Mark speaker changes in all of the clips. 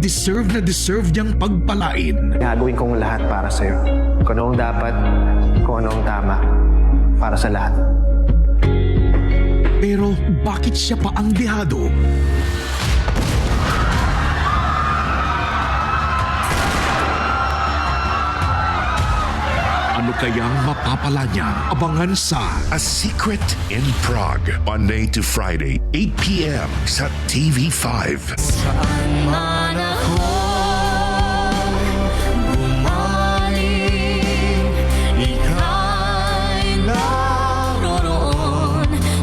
Speaker 1: deserve na deserve niyang pagpalain.
Speaker 2: Gagawin kong lahat para sa'yo. Kung ano ang dapat, kung ano ang tama. Para sa lahat.
Speaker 1: Pero bakit siya pa ang dehado? Ano kayang mapapala niya? Abangan sa
Speaker 3: A Secret in Prague, Monday to Friday, 8 p.m. sa TV5.
Speaker 4: Saan man ako gumaling, ika'y naroroon.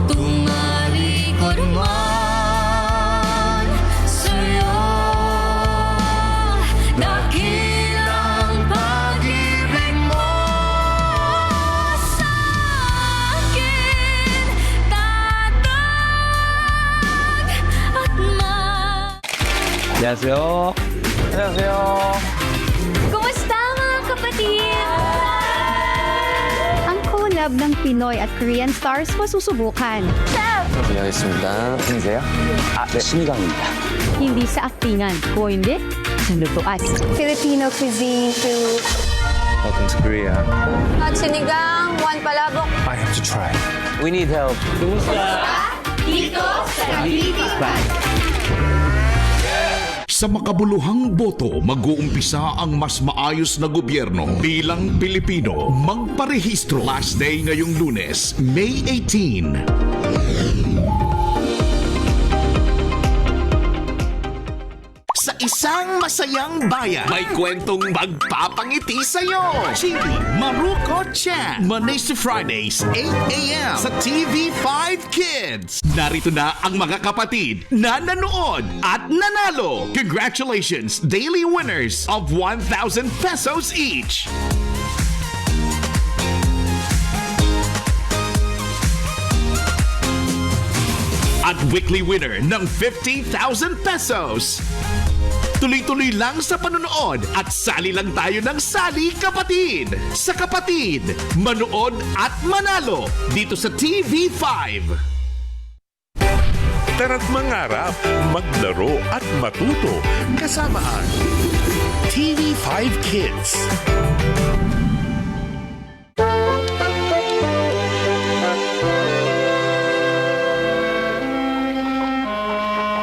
Speaker 4: Tumalikod man sa'yo, dakilang pag-ibig mo sa'kin, tatag at
Speaker 2: Annyeonghaseyo. Annyeonghaseyo.
Speaker 4: Kumusta mga kapatid?
Speaker 5: Ang collab ng Pinoy at Korean stars masusubukan.
Speaker 2: 안녕하겠습니다. 안녕하세요. 신희강입니다.
Speaker 5: Hindi sa aktingan, kung hindi, sa lutuan.
Speaker 6: Filipino cuisine food.
Speaker 2: Welcome to Korea.
Speaker 6: At sinigang, one palabok.
Speaker 2: I have to try. We need help.
Speaker 1: Sa makabuluhang boto, mag-uumpisa ang mas maayos na gobyerno bilang Pilipino. Magparehistro. Last day ngayong Lunes, May 18. Sa isang masayang bayan, may kwentong magpapangiti sa'yo. Chili Maruko Chan. Mondays to Fridays, 8 a.m. sa TV5 Kids. Narito na ang mga kapatid na nanood at nanalo. Congratulations, daily winners of 1,000 pesos each. At weekly winner ng 50,000 pesos. Tuloy-tuloy lang sa panonood at sali lang tayo ng sali kapatid. Sa kapatid, manood at manalo dito sa TV5.
Speaker 3: Tara't mangarap, maglaro at matuto kasama ang TV5 Kids.